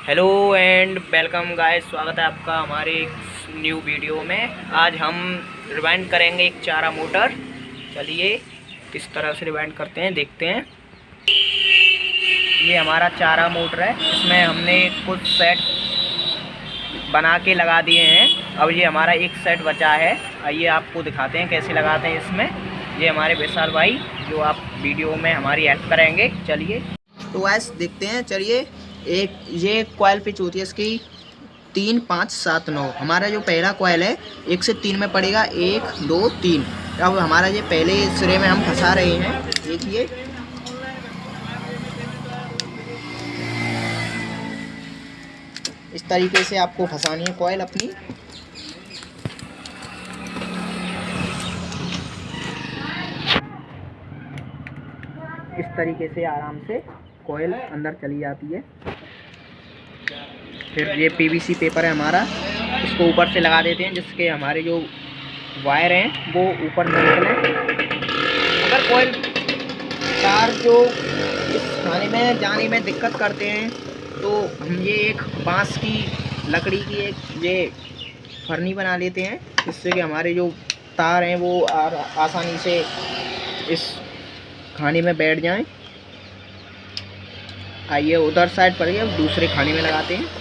Hello and welcome guys, स्वागत है आपका हमारे न्यू वीडियो में। आज हम रिवाइंड करेंगे एक चारा मोटर। चलिए किस तरह से रिवाइंड करते हैं देखते हैं। ये हमारा चारा मोटर है, इसमें हमने कुछ सेट बना के लगा दिए हैं। अब ये हमारा एक सेट बचा है, आइए आपको दिखाते हैं कैसे लगाते हैं इसमें। ये हमारे विशाल भाई जो आप वीडियो में हमारी हेल्प करेंगे। चलिए तो ऐसे देखते हैं। चलिए, एक ये कॉइल पिच होती है इसकी 3 5 7 9। हमारा जो पहला कॉइल है 1 से 3 में पड़ेगा, 1 2 3। अब हमारा ये पहले सिरे में हम फंसा रहे हैं, देखिए। इस तरीके से आपको फंसानी है कॉइल अपनी। इस तरीके से आराम से कॉइल अंदर चली जाती है। फिर ये पीवीसी पेपर है हमारा, इसको ऊपर से लगा देते हैं जिसके हमारे जो वायर हैं वो ऊपर न निकलें। अगर कॉइल तार जो इस खाने में जाने में दिक्कत करते हैं तो हम ये एक बांस की लकड़ी की एक ये फरनी बना लेते हैं, जिससे कि हमारे जो तार हैं वो आसानी से इस खाने में बैठ जाएं। आइए उधर साइड पर अब दूसरे खाने में लगाते हैं।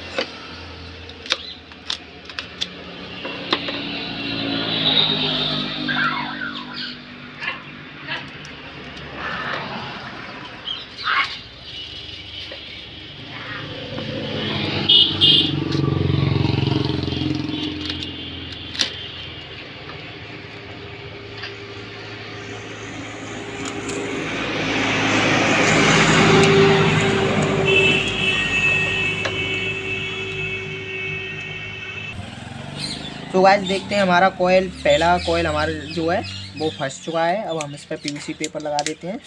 तो गाइस देखते हैं, हमारा कॉइल पहला कॉइल हमारा जो है वो फंस चुका है। अब हम इस पर पीवीसी पेपर लगा देते हैं।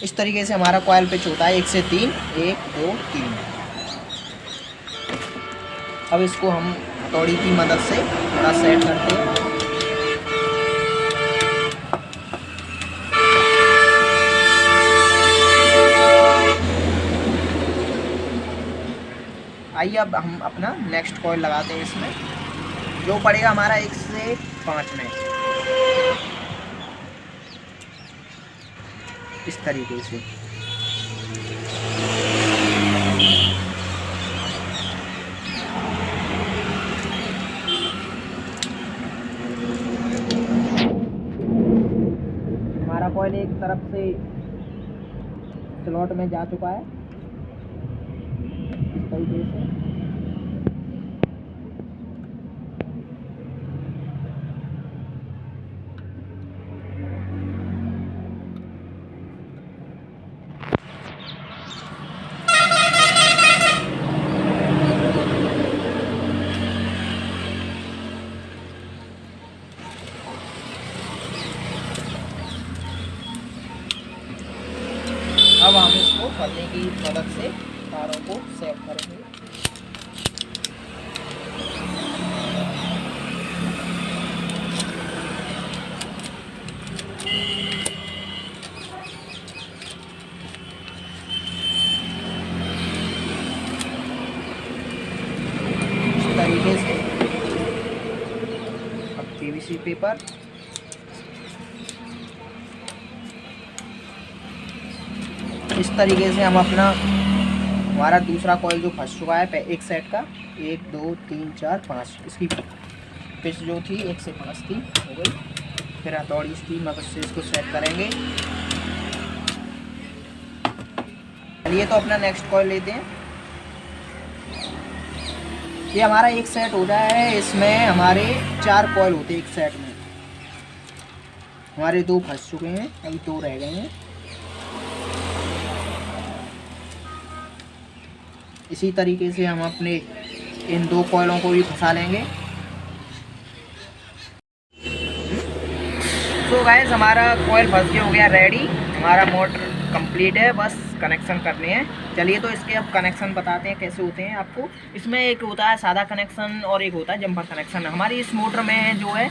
इस तरीके से हमारा कॉइल पिच होता है 1 से 3, 1 2 3। अब इसको हम हथौड़ी की मदद से थोड़ा सेट करते हैं। आइए अब हम अपना नेक्स्ट कॉइल लगाते हैं इसमें, जो पड़ेगा हमारा 1 से 5 में। इस तरीके से हमारा कॉइल एक तरफ से स्लॉट में जा चुका है। इस तरीके से अब हम इसको फलने की मदद से तारों को सेट करेंगे। इस तरीके से अब पीवीसी पेपर इस तरीके से हम अपना हमारा दूसरा कॉइल जो फंस चुका है एक सेट का 1 2 3 4 5, इसकी पिच जो थी 1 से 5 थी हो गई। फिर हथौड़ी की मदद से इसको सेट करेंगे। चलिए तो अपना नेक्स्ट कॉइल लेते हैं। ये हमारा एक सेट हो गया है, इसमें हमारे 4 कॉइल होते हैं एक सेट में। हमारे 2 फंस चुके हैं, अभी 2 रह गए हैं। इसी तरीके से हम अपने इन 2 कॉइलों को भी फंसा लेंगे। तो गाइस हमारा कॉइल फंस के हो गया रेडी। हमारा मोटर कंप्लीट है, बस कनेक्शन करने हैं। चलिए तो इसके अब कनेक्शन बताते हैं कैसे होते हैं आपको। इसमें एक होता है सादा कनेक्शन और एक होता है जंपर कनेक्शन। हमारी इस मोटर में जो है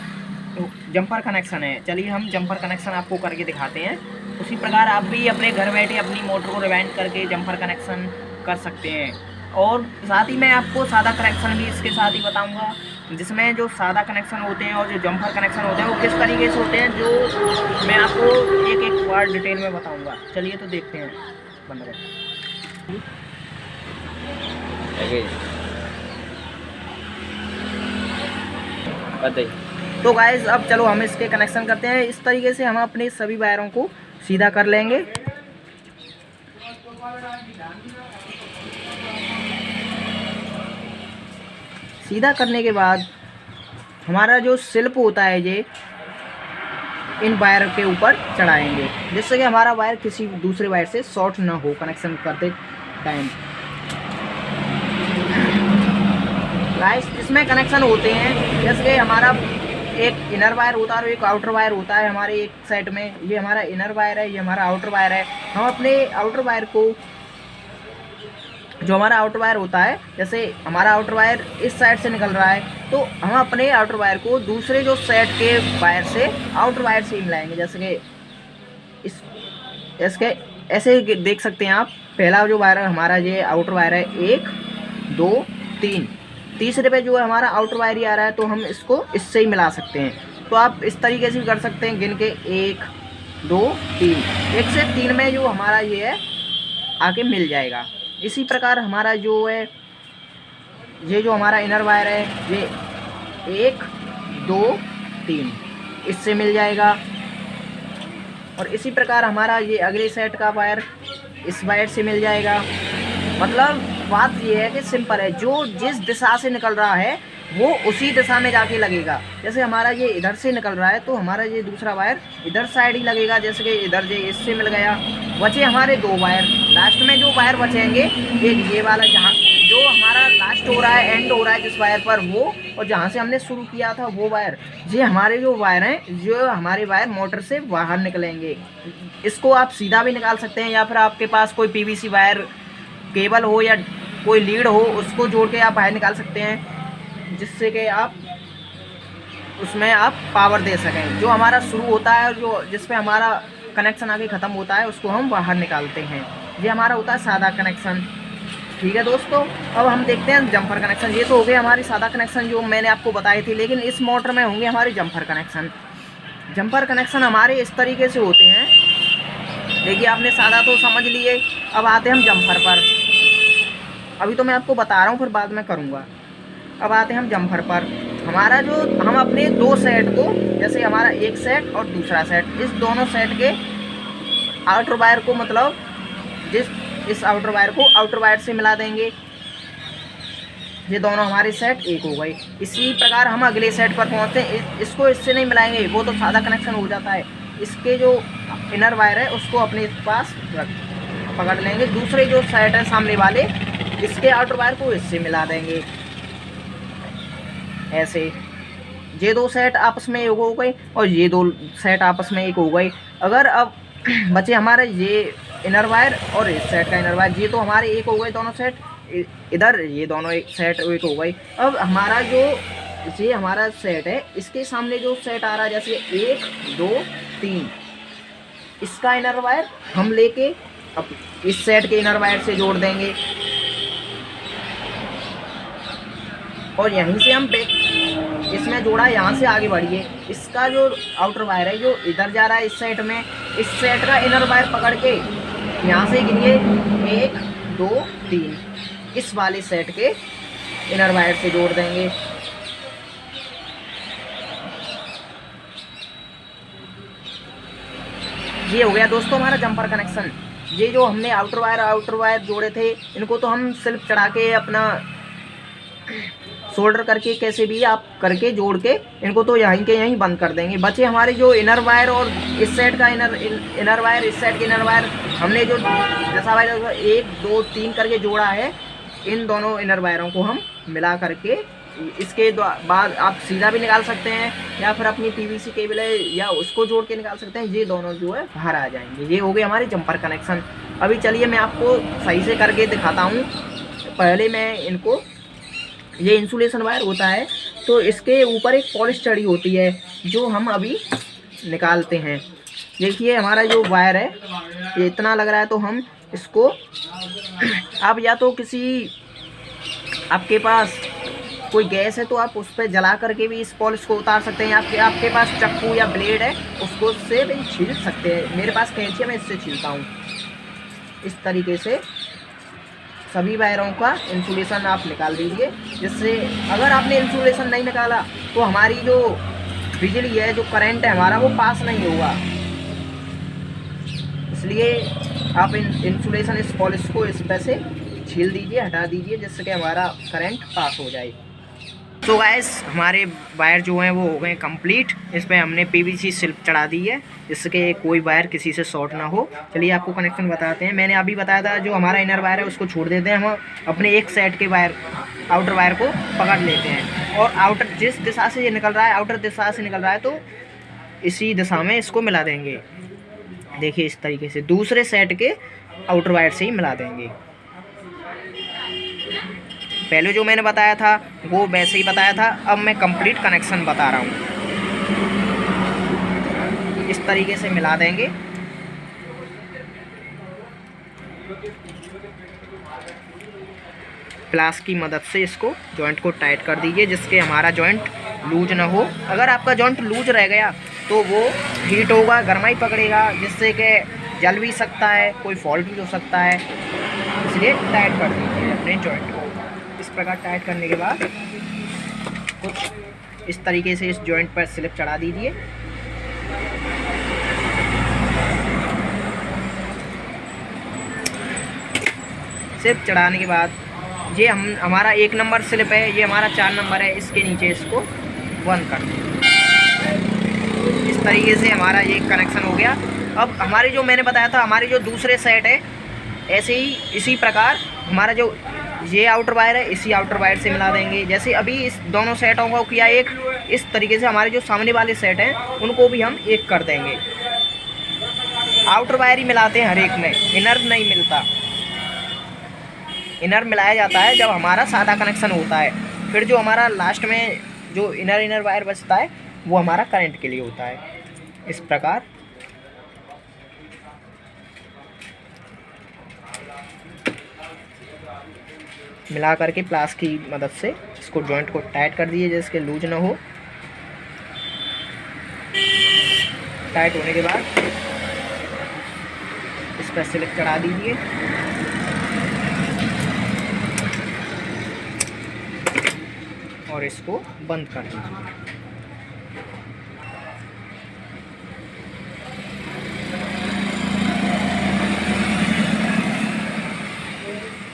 तो जंपर कनेक्शन है। चलिए हम जंपर कनेक्शन आपको करके दिखाते हैं। उसी प्रकार आप भी अपने घर बैठे अपनी मोटर को रिवाइंड करके जम्पर कनेक्शन कर सकते हैं। और साथ ही मैं आपको सादा कनेक्शन भी इसके साथ ही बताऊंगा, जिसमें जो सादा कनेक्शन होते हैं और जो जम्पर कनेक्शन होते हैं वो किस तरीके से होते हैं, जो मैं आपको एक एक बार डिटेल में बताऊंगा। चलिए तो देखते हैं। बंद करें। तो गाइस अब चलो हम इसके कनेक्शन करते हैं। इस तरीके से हम अपने सभी वायरों को सीधा कर लेंगे। सीधा करने के बाद हमारा जो स्लिप होता है ये इन वायर के ऊपर चढ़ाएंगे, जिससे कि हमारा वायर किसी दूसरे वायर से शॉर्ट ना हो कनेक्शन करते टाइम। गाइस इसमें कनेक्शन होते हैं, जैसे कि हमारा एक इनर वायर होता है और एक आउटर वायर होता है हमारे एक सेट में। ये हमारा इनर वायर है, ये हमारा आउटर वायर है। हम अपने आउटर वायर को, जो हमारा आउटर वायर होता है, जैसे हमारा आउटर वायर इस साइड से निकल रहा है तो हम अपने आउटर वायर को दूसरे जो सेट के वायर से आउटर वायर से मिलाएंगे। जैसे कि इसके ऐसे देख सकते हैं आप। पहला जो वायर हमारा ये आउटर वायर है 1 2 3, तीसरे पे जो है हमारा आउटर वायर ही आ रहा है, तो हम इसको इससे ही मिला सकते हैं। तो आप इस तरीके से भी कर सकते हैं, गिन के 1 2 3, 1 से 3 में जो हमारा ये है आके मिल जाएगा। इसी प्रकार हमारा जो है ये जो हमारा इनर वायर है ये 1 2 3 इससे मिल जाएगा। और इसी प्रकार हमारा ये अगले सेट का वायर इस वायर से मिल जाएगा। मतलब बात ये है कि सिंपल है, जो जिस दिशा से निकल रहा है वो उसी दिशा में जाके लगेगा। जैसे हमारा ये इधर से निकल रहा है तो हमारा ये दूसरा वायर इधर साइड ही लगेगा। जैसे कि इधर ये इससे मिल गया, बचे हमारे 2 वायर। लास्ट में जो वायर बचेंगे एक ये वाला, जहाँ जो हमारा लास्ट हो रहा है, एंड हो रहा है जिस वायर पर, वो, और जहाँ से हमने शुरू किया था वो वायर। ये हमारे जो वायर हैं, जो हमारे वायर मोटर से बाहर निकलेंगे। इसको आप सीधा भी निकाल सकते हैं, या फिर आपके पास कोई PVC वायर केबल हो या कोई लीड हो, उसको जोड़ के आप बाहर निकाल सकते हैं, जिससे कि आप उसमें आप पावर दे सकें। जो हमारा शुरू होता है और जो जिस पे हमारा कनेक्शन आगे ख़त्म होता है उसको हम बाहर निकालते हैं। ये हमारा होता है सादा कनेक्शन। ठीक है दोस्तों, अब हम देखते हैं जंपर कनेक्शन। ये तो हो गए हमारी सादा कनेक्शन जो मैंने आपको बताई थी, लेकिन इस मोटर में होंगे हमारे जंपर कनेक्शन। जंपर कनेक्शन हमारे इस तरीके से होते हैं। देखिए आपने सादा तो समझ लिए, अब आते हैं हम जंपर पर। अभी तो मैं आपको बता रहा हूँ, फिर बाद में करूँगा। अब आते हैं हम जंपर पर। हमारा जो हम अपने 2 सेट को, जैसे हमारा एक सेट और दूसरा सेट, इस दोनों सेट के आउटर वायर को, मतलब इस आउटर वायर को आउटर वायर से मिला देंगे। ये दोनों हमारे सेट एक हो गए। इसी प्रकार हम अगले सेट पर पहुँचते हैं। इसको इससे नहीं मिलाएंगे, वो तो सादा कनेक्शन हो जाता है। इसके जो इनर वायर है उसको अपने पास पकड़ लेंगे। दूसरे जो सेट है सामने वाले, इसके आउटर वायर को इससे मिला देंगे। ऐसे ये 2 सेट आपस में एक हो गए और ये 2 सेट आपस में एक हो गए। अगर अब बचे हमारे ये इनर वायर और इस सेट का इनर वायर, ये तो हमारे एक हो गए दोनों सेट। इधर ये दोनों एक सेट एक हो गए। अब हमारा जो ये हमारा सेट है, इसके सामने जो सेट आ रहा है, जैसे 1 2 3, इसका इनर वायर हम लेके अब इस सेट के इनर वायर से जोड़ देंगे। और यहीं से हम इसमें जोड़ा, यहाँ से आगे बढ़िए। इसका जो आउटर वायर है जो इधर जा रहा है इस सेट में, इस सेट का इनर वायर पकड़ के यहाँ से गिनिए 1 2 3, इस वाले सेट के इनर वायर से जोड़ देंगे। ये हो गया दोस्तों हमारा जंपर कनेक्शन। ये जो हमने आउटर वायर जोड़े थे, इनको तो हम सिर्फ चढ़ा के अपना सोल्डर करके कैसे भी आप करके जोड़ के इनको तो यहीं के यहीं बंद कर देंगे। बचे हमारे जो इनर वायर और इस सेट का इनर वायर, इस सेट के इनर वायर हमने जो जैसा वायर 1 2 3 करके जोड़ा है, इन दोनों इनर वायरों को हम मिला करके इसके बाद आप सीधा भी निकाल सकते हैं, या फिर अपनी PVC केबल है या उसको जोड़ के निकाल सकते हैं। ये दोनों जो है बाहर आ जाएंगे। ये हो गए हमारे जंपर कनेक्शन। अभी चलिए मैं आपको सही से करके दिखाता हूँ। पहले मैं इनको, ये इंसुलेशन वायर होता है तो इसके ऊपर एक पॉलिश चढ़ी होती है जो हम अभी निकालते हैं। देखिए हमारा जो वायर है ये इतना लग रहा है, तो हम इसको आप या तो किसी आपके पास कोई गैस है तो आप उस पर जला करके भी इस पॉलिश को उतार सकते हैं, या आपके पास चाकू या ब्लेड है उसको से भी छील सकते हैं। मेरे पास कैंची है, मैं इससे छीलता हूँ। इस तरीके से सभी वायरों का इंसुलेशन आप निकाल दीजिए, जिससे अगर आपने इंसुलेशन नहीं निकाला तो हमारी जो बिजली है, जो करंट है हमारा, वो पास नहीं होगा। इसलिए आप इंसुलेशन इस पॉलिश को इस पर से छील दीजिए, हटा दीजिए, जिससे कि हमारा करंट पास हो जाए। तो गाइस हमारे वायर जो हैं वो हो गए कंप्लीट। इस पर हमने पीवीसी स्लिप चढ़ा दी है, जिससे कोई वायर किसी से शॉर्ट ना हो। चलिए आपको कनेक्शन बताते हैं। मैंने अभी बताया था जो हमारा इनर वायर है उसको छोड़ देते हैं, हम अपने एक सेट के वायर आउटर वायर को पकड़ लेते हैं, और आउटर जिस दिशा से ये निकल रहा है, आउटर दिशा से निकल रहा है, तो इसी दिशा में इसको मिला देंगे। देखिए इस तरीके से दूसरे सेट के आउटर वायर से ही मिला देंगे। पहले जो मैंने बताया था वो वैसे ही बताया था, अब मैं कंप्लीट कनेक्शन बता रहा हूँ। इस तरीके से मिला देंगे। प्लास की मदद से इसको जॉइंट को टाइट कर दीजिए, जिसके हमारा जॉइंट लूज ना हो। अगर आपका जॉइंट लूज रह गया तो वो हीट होगा, गर्माई पकड़ेगा, जिससे कि जल भी सकता है, कोई फॉल्ट भी हो सकता है। इसलिए टाइट कर दीजिए अपने जॉइंट को। इस प्रकार टाइट करने के बाद कुछ इस तरीके से इस जॉइंट पर स्लिप चढ़ा दीजिए। स्लिप चढ़ाने के बाद ये हमारा 1 नंबर स्लिप है, ये हमारा 4 नंबर है, इसके नीचे इसको बंद कर दीजिए। इस तरीके से हमारा ये कनेक्शन हो गया। अब हमारे जो मैंने बताया था हमारे जो दूसरे सेट है, ऐसे ही इसी प्रकार हमारा जो ये आउटर वायर है इसी आउटर वायर से मिला देंगे। जैसे अभी इस दोनों सेटों को किया एक, इस तरीके से हमारे जो सामने वाले सेट हैं उनको भी हम एक कर देंगे। आउटर वायर ही मिलाते हैं हर एक में, इनर नहीं मिलता। इनर मिलाया जाता है जब हमारा सादा कनेक्शन होता है, फिर जो हमारा लास्ट में जो इनर वायर बचता है वो हमारा करंट के लिए होता है। इस प्रकार मिला करके प्लास की मदद से इसको जॉइंट को टाइट कर दीजिए, जिसके लूज ना हो। टाइट होने के बाद इस पर स्लिप चढ़ा दीजिए। और इसको बंद कर दीजिए।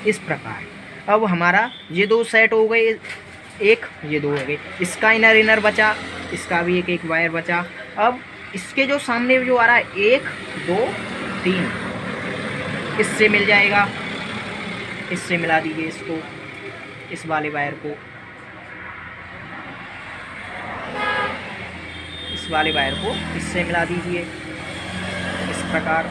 इस प्रकार अब हमारा ये 2 सेट हो गए, एक ये 2 हो गए। इसका इनर बचा, इसका भी एक वायर बचा। अब इसके जो सामने जो आ रहा है 1 2 3 इससे मिल जाएगा। इससे मिला दीजिए इसको, इस वाले वायर को इस वाले वायर को इससे मिला दीजिए। इस प्रकार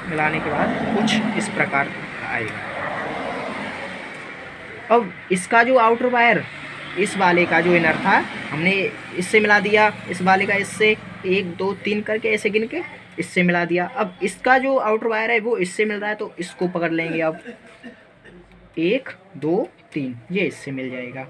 मिलाने के बाद कुछ इस प्रकार आएगा। अब इसका जो आउटर वायर इस वाले का जो इनर था हमने इससे मिला दिया, इस वाले का इससे 1 2 3 करके ऐसे गिन के इससे मिला दिया। अब इसका जो आउटर वायर है वो इससे मिल रहा है, तो इसको पकड़ लेंगे। अब 1 2 3 ये इससे मिल जाएगा।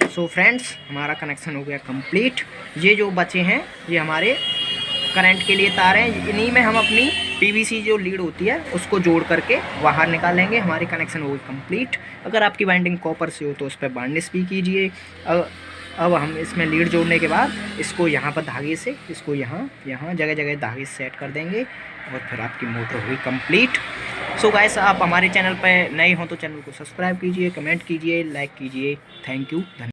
सो फ्रेंड्स हमारा कनेक्शन हो गया कंप्लीट। ये जो बचे हैं ये हमारे करंट के लिए तार हैं, इन्हीं में हम अपनी पीवीसी जो लीड होती है उसको जोड़ करके बाहर निकालेंगे। हमारी कनेक्शन हो गई कंप्लीट। अगर आपकी वाइंडिंग कॉपर से हो तो उस पर वार्निश भी कीजिए। अब हम इसमें लीड जोड़ने के बाद इसको यहाँ पर धागे से इसको यहाँ जगह जगह धागे सेट कर देंगे, और फिर आपकी मोटर हुई कंप्लीट। सो गाइस, आप हमारे चैनल पर नए हो तो चैनल को सब्सक्राइब कीजिए, कमेंट कीजिए, लाइक कीजिए। Thank you.